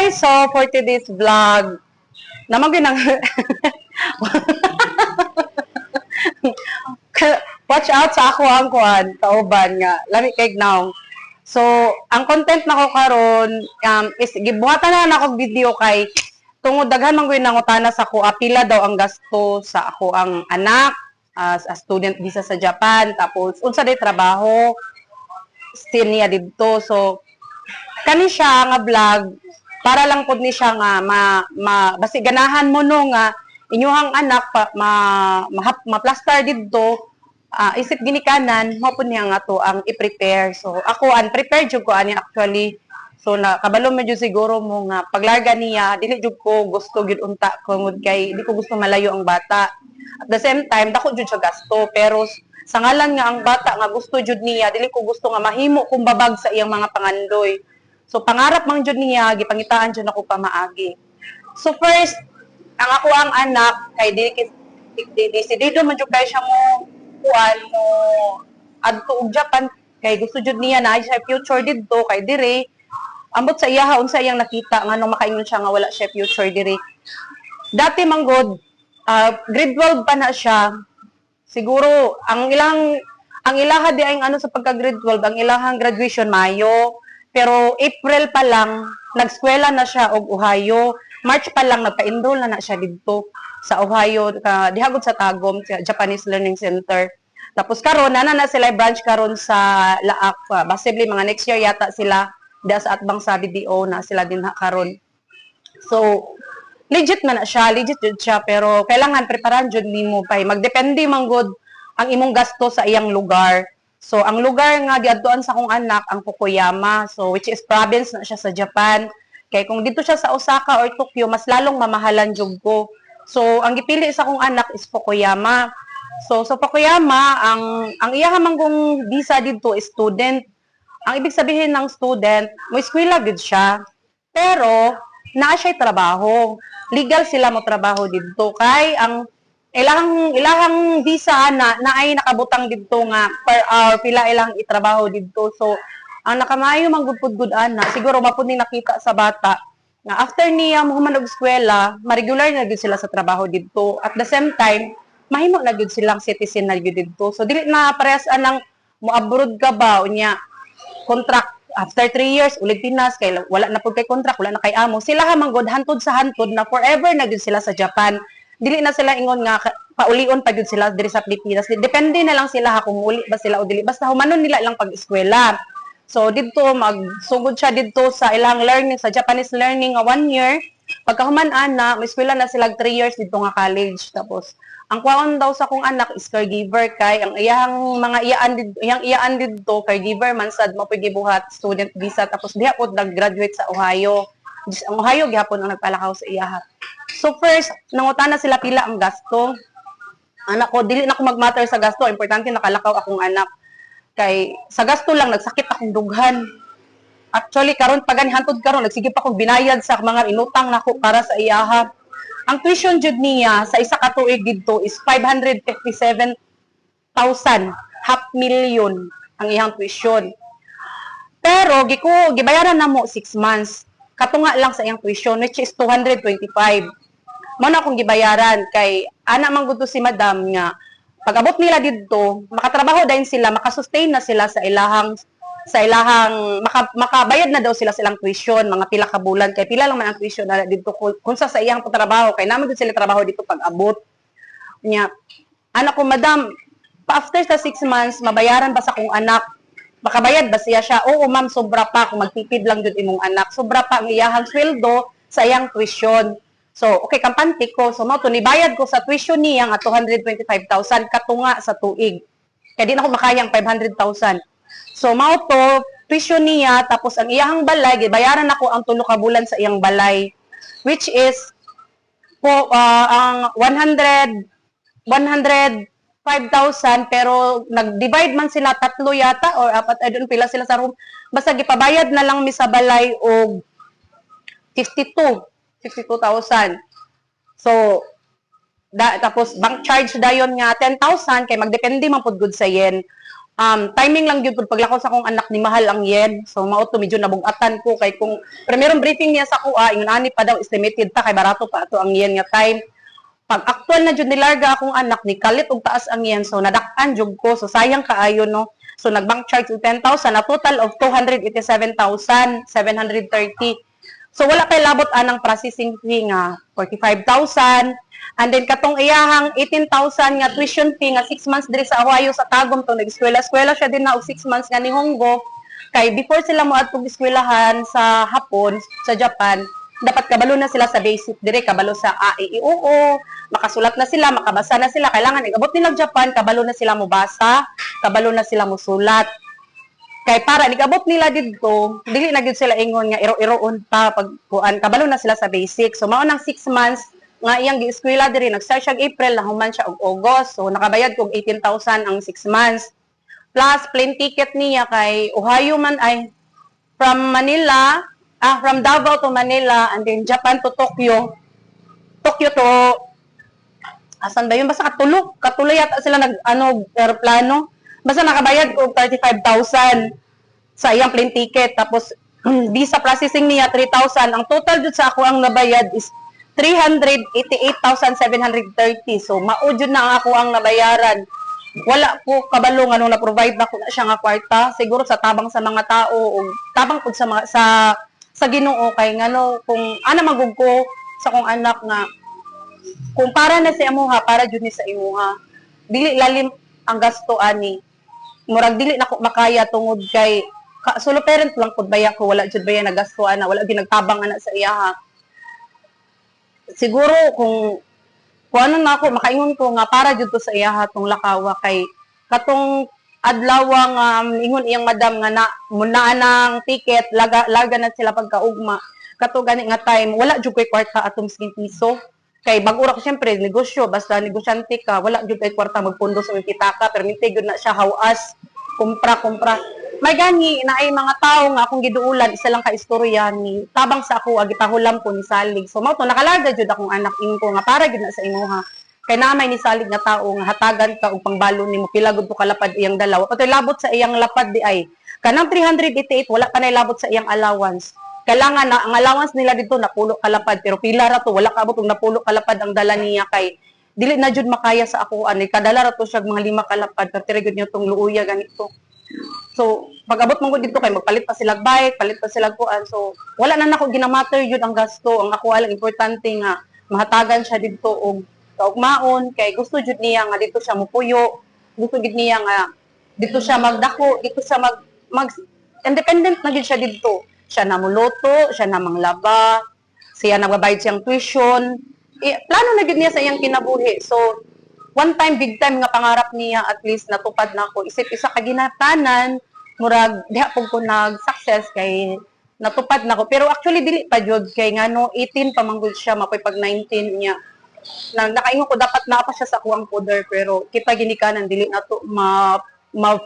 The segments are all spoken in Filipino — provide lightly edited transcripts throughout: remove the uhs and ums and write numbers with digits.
guys, so for today's vlog, naman ginang watch out sa ako ang kuan, kauban nga, lami kay now. So, ang content na ko karon is gibuhatan na ako video kay tungod daghan man gyud nangutana sa ako pila daw ang gasto sa ako ang anak as a student visa sa Japan, tapos unsa day trabaho still niya didto. So kani siya nga vlog para lang pud ni siya nga basi ganahan mo no nga inyuhang anak ma-plaster didto. Isip ginikanan mo pud niya nga to ang i-prepare. So ako unprepared jud ko ani actually. So na kabalo medyo siguro mo nga paglarga niya dili jud ko gusto gyud unta kungod kay di ko gusto malayo ang bata. At the same time dako jud siya gasto, pero sa ngalan nga ang bata nga gusto jud niya dili ko gusto nga mahimo kumbabag sa iyang mga pangandoy. So pangarap man jud niya gipangitaan jud ako pamaagi. So first ang ako ang anak kay decidido man jud kay siya mo kuan mo adto og Japan kay gusto jud niya na siya future didto kay dire ambot sa iya unsa iyang nakita nga nung makaingon siya nga wala siya future dire. Dati manggod grade 12 pa na siya. Siguro ang ilaha di ay ano sa pagka grade 12 ang ilahang graduation Mayo, pero April pa lang nagskwela na siya og Ohio. March pa lang nagpa-enroll na siya dito sa Ohio, dihagod sa Tagum, sa Japanese Learning Center. Tapos karon na sila branch karon sa Laak. Possibly mga next year yata sila da sa atbang sa BDO na sila din karon. So legit man na siya, legit jud siya, pero kailangan preparan jud nimo pay magdepende man gud ang imong gasto sa iyang lugar. So ang lugar nga giadtuan sa akong anak ang Fukuyama, so which is province na siya sa Japan. Kay kung dito siya sa Osaka or Tokyo, mas lalong mamahalan jud ko. So ang gipili sa akong anak is Fukuyama. So sa Fukuyama, ang iya manggong visa dito is student. Ang ibig sabihin ng student, mo eskwela gud siya. Pero naa siya trabaho. Legal sila mo trabaho dito kay ang ilahang visa na ay nakabutang dito nga per hour pila ilang itrabaho dito. So ang nakamayo manggudpud ana siguro mapud ni nakita sa bata nga after niya human og eskwela ma-regular na gyud sila sa trabaho dito. At the same time mahimo na gyud silang citizen na gyud dito. So dili na parehas anang mo abroad ka ba unya contract after 3 years ulit Pinas kay wala na pud kay contract, wala na kay amo. Sila ha manggod hantod sa hantod na forever na gyud sila sa Japan. Dili na sila ingon nga paulion pa gyud sila diri sa Pilipinas. Depende na lang sila ha kung muli ba sila o dili, basta humanon nila lang pag-eskwela. So didto magsugod siya didto sa ilang learning sa Japanese learning nga 1 year. Pagkahuman ana, may eskwela na sila 3 years didto nga college. Tapos ang kwaon daw sa kong anak is caregiver kay ang iyang mga iyaan didto caregiver man sad mo pwede buhat student visa. Tapos diha pod nag-graduate sa Ohio. Ang Ohio gihapon ang nagpalakaw sa iyaha. So first, nangutana sila pila ang gasto. Anak ko, dili na ko mag-matter sa gasto. Importante nakalakaw akong anak. Kay sa gasto lang nagsakit akong dughan. Actually karon pagani hantod karon nagsigip akong binayad sa mga inutang nako para sa iyaha. Ang tuition jud niya sa isa ka tuig didto is 557,000, half million ang iyang tuition. Pero gibayaran na mo 6 months. Katunga lang sa iyang tuition which is 225. Mao na akong gibayaran kay ana man gud si madam nga pag-abot nila didto, makatrabaho din sila, makasustain na sila sa ilahang makabayad na daw sila silang tuition, mga pila ka bulan, kay pila lang man ang tuition na didto kung sa iyang trabaho, kay naman gud sila trabaho dito pag-abot. Nya, anak ko, madam, after sa 6 months, mabayaran ba sa kong anak? Makabayad ba siya? Oo, ma'am, sobra pa, kung magtipid lang jud imong anak, sobra pa ang iyahang sweldo sa iyang tuition. So, okay, kampante ko. So, mao to nibayad ko sa tuition niya nga 225,000 katunga sa tuig. Kaya di na ako makayang 500,000. So, mao to tuition niya tapos ang iyang balay gibayaran ako ang 3 ka bulan sa iyang balay which is ang 105,000 pero nag-divide man sila 3 yata or 4 I don't pila sila sa room. Basta gipabayad na lang mi sa balay og 52,000. So, tapos bank charge dayon nga 10,000 kay magdepende man pud gud sa yen. timing lang yun paglakaw sa akong anak ni mahal ang yen. So mao to medyo nabugatan ko kay kung primerong briefing niya sa kuha ingon ani pa daw estimated ta kay barato pa ato ang yen nga time. Pag actual na jud nilarga akong anak ni kalit og taas ang yen so nadak-an jud ko so sayang kaayo no. So nag-bank charge og 10,000 na total of 287,730. So wala kay labot anang processing fee nga 45,000. And then katong iyahang 18,000 nga tuition fee nga 6 months diri sa Ohio sa Tagum to nag-eskwela siya din na og 6 months nga ni Honggo kay before sila moadtog eskwelahan sa Hapon sa Japan dapat kabalo na sila sa basic dire kabalo sa A, E, I, O, makasulat na sila makabasa na sila kailangan igabot nila Japan kabalo na sila mobasa kabalo na sila mosulat kay para nigabot nila didto dili na gyud sila ingon nga iro-iroon pa pag kuan kabalo na sila sa basic so mao nang 6 months nga iyang gi-eskwela diri nag-start siya April nahuman siya og August so nakabayad ko og 18,000 ang 6 months plus plane ticket niya kay Ohio man ay from Manila from Davao to Manila and then Japan to Tokyo to asan ba yun basta katuloy yata sila nag aeroplano basta nakabayad ko og 35,000 sa iyang plane ticket tapos visa processing niya 3,000 ang total jud sa ako ang nabayad is 388,730. So, maudyo na ang ako ang nabayaran. Wala po kabalong anong na-provide na ko na siya nga kwarta. Siguro sa tabang sa mga tao o tabang po sa Ginoo kay ngano kung ana magug ko sa kong anak nga kung para na si amuha para jud ni sa imuha. Dili lalim ang gasto ani. Murag dili na ko makaya tungod kay solo parent lang pud baya ko wala jud baya nagasto ana wala ginagtabang ana sa iyaha. Siguro kung ano na ako, makaingon ko nga para dito sa iyaha tong lakawa kay katong adlaw nga ingon iyang madam nga na muna ng ticket laga na sila pagkaugma kato gani nga time wala jud koy kwarta atong 10 piso kay bag-ura ko syempre negosyo basta negosyante ka wala jud koy kwarta magpundo sa pitaka permite gud na siya hawas kumpra may gani na ay mga tao nga akong giduulan isa lang ka istorya ni tabang sa ako agitahulam ko ni salig so mao to nakalaga jud akong anak ko nga para gid na sa imuha kay namay ni salig nga tao nga hatagan ka og pangbalo nimo pila gud to kalapad iyang dalawa patoy labot sa iyang lapad di ay kanang 388 wala pa nay labot sa iyang allowance kailangan na ang allowance nila dito napulo kalapad pero pila ra to wala kaabot og napulo kalapad ang dala niya kay dili na jud makaya sa ako ani kadala ra to siya mga 5 kalapad pero gud niyo tong luuya ganito. So, pag-abot mo ko dito kay magpalit pa sila bike, palit pa sila kuan. So, wala na nako ginamatter yun ang gasto. Ang ako alang importante nga mahatagan siya dito og kaugmaon kay gusto jud niya nga dito siya mupuyo. Gusto gid niya nga dito siya magdako, dito siya mag independent na gid siya dito. Siya na muluto, siya na manglaba, siya nagbabayad siyang tuition. Plano na gid niya sa iyang kinabuhi. So, one time, big time nga pangarap niya, at least natupad na ako. Isip isa ka ginatanan, murag, diha po ko nag-success kay natupad na ako. Pero actually, dili pa jud kay nga no, 18 pa manggod siya, mapoy pag 19 niya. Nakaingon ko, dapat na pa siya sa kuwang poder, pero kita ginikanan, dili na to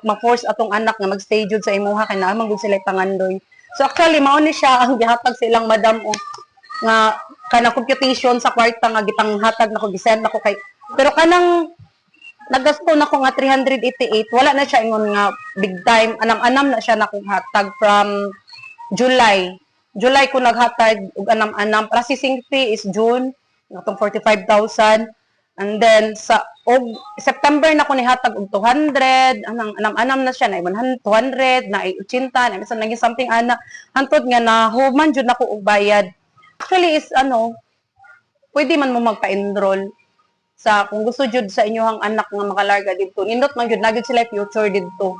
ma-force atong anak nga mag-stay jud sa imuha, kay naamang jud sila pangandoy. So actually, mauni siya ang gihatag sa ilang madam o, nga kanang computation sa kwarta nga gitang hatag na ko, gisend na ko kay pero kanang nagasto na ko nga 388, wala na siya ingon nga big time. Anam-anam na siya na kong hatag from July. July ko naghatag og anam-anam. Processing fee is June, natong 45,000. And then sa September na ko nihatag og 200, anam-anam na siya na 200, na 80, na minsan naging something ana. Hantod nga na human jud nako og bayad. Actually is pwede man mo magpa-enroll sa kung gusto jud sa inyohang anak nga makalarga dito nindot man jud na jud sila future dito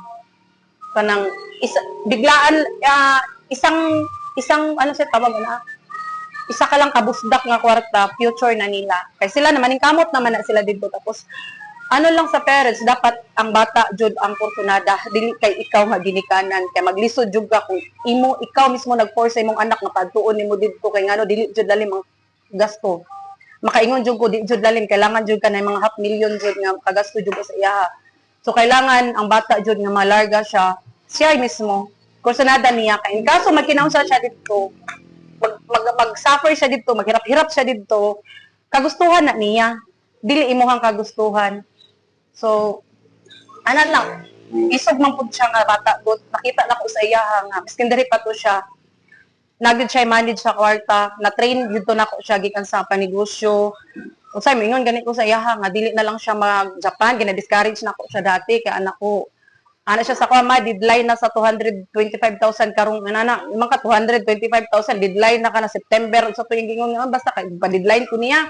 kanang biglaan isang ano sa tawag na isa ka lang kabusdak nga kwarta future na nila kay sila naman ning kamot naman na sila dito tapos ano lang sa parents dapat ang bata jud ang portunada dili kay ikaw nga ginikanan kay maglisod jud ka kung ikaw mismo nag-force sa imong anak nga padtuon nimo dito kay ngano dili jud dali mang gasto makaingon jud ko di jud lalim kailangan jud kanay mga 500,000 jud nga kagasto jud sa iya. So kailangan ang bata jud nga malarga siya mismo kursunada niya kay kaso magkinaunsa siya dito mag-suffer siya dito maghirap-hirap siya dito kagustuhan na niya dili imuhang kagustuhan. So ana lang Isog man pud siya nga bata but nakita na ko sa iya nga miskin diri pa to siya. Nagid siya manage sa kwarta, na train gyud to nako siya gikan sa panegosyo. Unsay mingon gani ko sa iya nga dili na lang siya mag Japan, gina-discourage nako siya dati kay anak ko. Ana siya sa kuha deadline na sa 225,000 karong ana imong ka 225,000 deadline na ka na September sa tuig gingon nga basta kay pa deadline ko niya.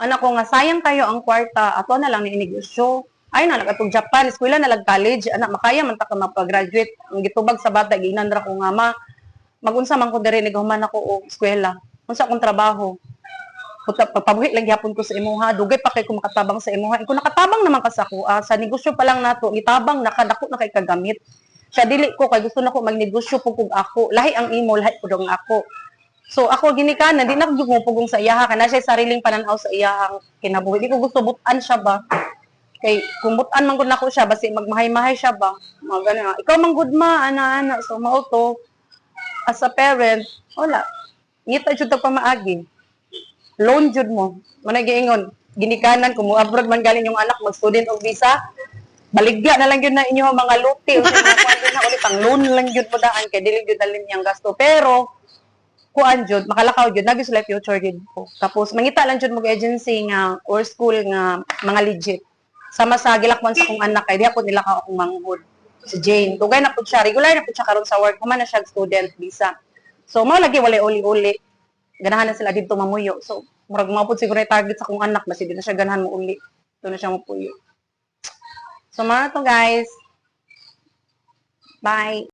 Anak ko nga sayang kayo ang kwarta, ato na lang ni negosyo. Ay na nagatong Japan, eskwela na lag college, anak makaya man ta ka mapag-graduate. Ang gitubag sa bata ginandra ko nga ma magunsa man ko diri nighuman ako og eskwela. Unsa akong trabaho? Pagpabuhi lang gyapon ko sa imuha, dugay pa kay ko makatabang sa imuha. Kung nakatabang naman ka sa kuha, sa negosyo pa lang nato, gitabang nakadako na kay kagamit. Siya dili ko kay gusto nako magnegosyo pugog ako. Lahi ang imo, lahi pud ang ako. So ako ginikanan, di na ko pugong sa iyaha kana siya sariling pananaw sa iyahang kinabuhi. Di ko gusto butan siya ba. Kay kung butan man gud nako siya basi magmahay-mahay siya ba. Mga ganun. Ikaw man gud ma ana so mao to as a parent, wala. Ngita jud tag pamaagi. Loan jud mo. Manay giingon, ginikanan kung abroad man galing yung anak mag-student og visa, baligya na lang yun na inyo mga luti o mga kuan na ulit ang loan lang jud mo daan kay dili jud dalin yang gasto. Pero kuan jud makalakaw jud nagis life future jud po. Tapos mangita lang jud mo agency nga or school nga mga legit. Sama sa gilakwan sa kong anak kay diha po nila ka akong manghud. Si Jane, tugay na po siya, regular na po siya karon sa work, human na siya student visa. So, mao lagi walay uli-uli. Ganahan na sila dito mamuyo. So, murag mao pud siguro yung target sa kong anak, basi di na siya ganahan mo uli. Ito na siya mapuyo. So, mga to guys. Bye.